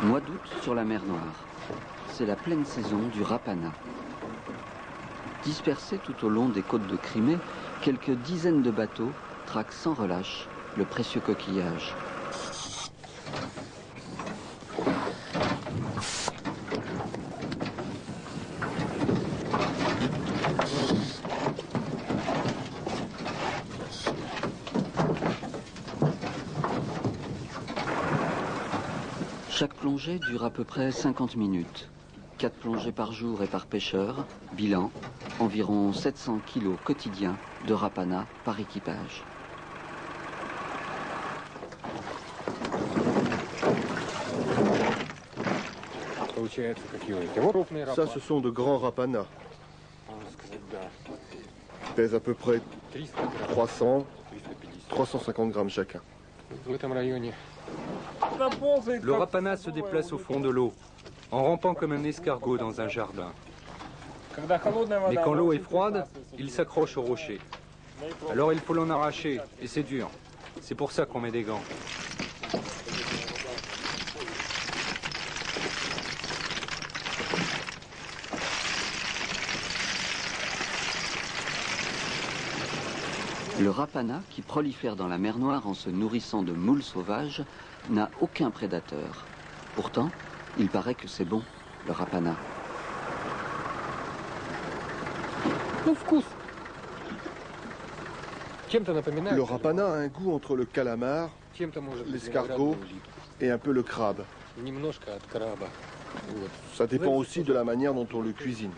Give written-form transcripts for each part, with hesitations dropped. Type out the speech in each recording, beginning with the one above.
Mois d'août sur la mer Noire. C'est la pleine saison du rapana. Dispersés tout au long des côtes de Crimée, quelques dizaines de bateaux traquent sans relâche le précieux coquillage. Chaque plongée dure à peu près 50 minutes. 4 plongées par jour et par pêcheur. Bilan, environ 700 kilos quotidiens de rapana par équipage. Ça, ce sont de grands rapanas. Ils pèsent à peu près 300, 350 grammes chacun. Le rapana se déplace au fond de l'eau, en rampant comme un escargot dans un jardin. Mais quand l'eau est froide, il s'accroche au rocher. Alors il faut l'en arracher, et c'est dur. C'est pour ça qu'on met des gants. Le rapana, qui prolifère dans la mer Noire en se nourrissant de moules sauvages, n'a aucun prédateur. Pourtant, il paraît que c'est bon, le rapana. Le rapana a un goût entre le calamar, l'escargot et un peu le crabe. Ça dépend aussi de la manière dont on le cuisine.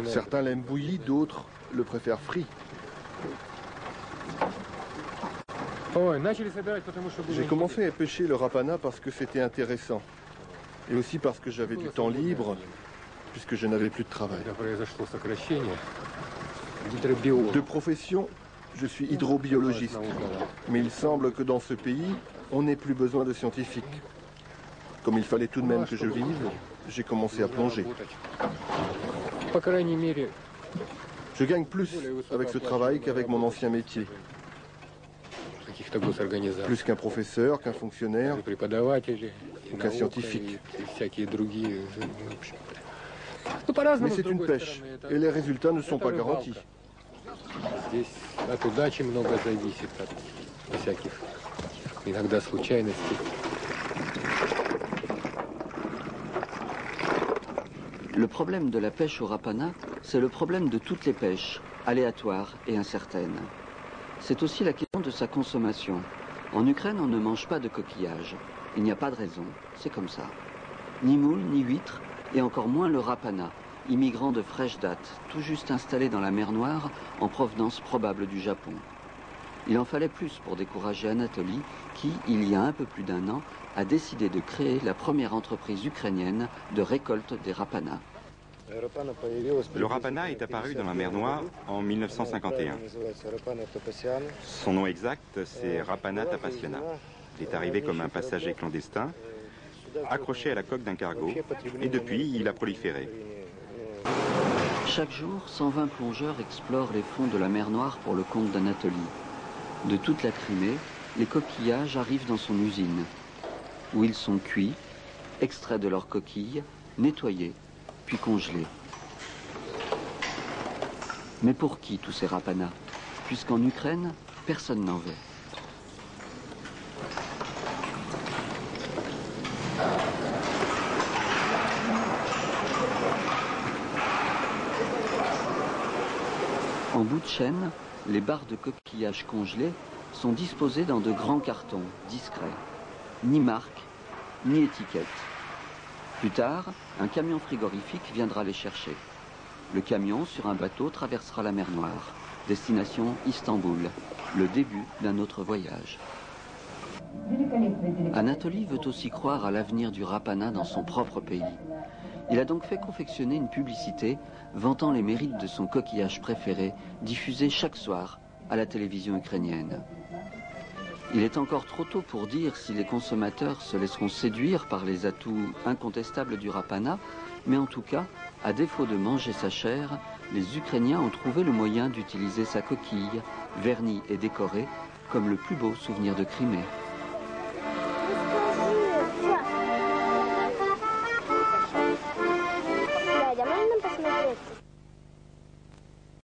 Certains l'aiment bouilli, d'autres le préfèrent frit. J'ai commencé à pêcher le rapana parce que c'était intéressant. Et aussi parce que j'avais du temps libre, puisque je n'avais plus de travail. De profession, je suis hydrobiologiste. Mais il semble que dans ce pays, on n'ait plus besoin de scientifiques. Comme il fallait tout de même que je vive, j'ai commencé à plonger. Je gagne plus avec ce travail qu'avec mon ancien métier. Plus qu'un professeur, qu'un fonctionnaire ou qu'un scientifique. Mais c'est une pêche et les résultats ne sont pas garantis. Le problème de la pêche au rapana, c'est le problème de toutes les pêches, aléatoires et incertaines. C'est aussi la question de sa consommation. En Ukraine, on ne mange pas de coquillages. Il n'y a pas de raison, c'est comme ça. Ni moules, ni huîtres, et encore moins le rapana, immigrant de fraîche date, tout juste installé dans la mer Noire, en provenance probable du Japon. Il en fallait plus pour décourager Anatoly, qui, il y a un peu plus d'1 an, a décidé de créer la première entreprise ukrainienne de récolte des rapanas. Le rapana est apparu dans la mer Noire en 1951. Son nom exact, c'est Rapana tapassiana. Il est arrivé comme un passager clandestin, accroché à la coque d'un cargo, et depuis, il a proliféré. Chaque jour, 120 plongeurs explorent les fonds de la mer Noire pour le compte d'Anatoly. De toute la Crimée, les coquillages arrivent dans son usine, où ils sont cuits, extraits de leurs coquilles, nettoyés, puis congelés. Mais pour qui tous ces rapanas? Puisqu'en Ukraine, personne n'en veut. En bout de chaîne, les barres de coquillages congelés sont disposées dans de grands cartons discrets. Ni marque, ni étiquette. Plus tard, un camion frigorifique viendra les chercher. Le camion, sur un bateau, traversera la mer Noire. Destination Istanbul, le début d'un autre voyage. Anatoly veut aussi croire à l'avenir du rapana dans son propre pays. Il a donc fait confectionner une publicité vantant les mérites de son coquillage préféré, diffusée chaque soir à la télévision ukrainienne. Il est encore trop tôt pour dire si les consommateurs se laisseront séduire par les atouts incontestables du rapana, mais en tout cas, à défaut de manger sa chair, les Ukrainiens ont trouvé le moyen d'utiliser sa coquille, vernie et décorée, comme le plus beau souvenir de Crimée.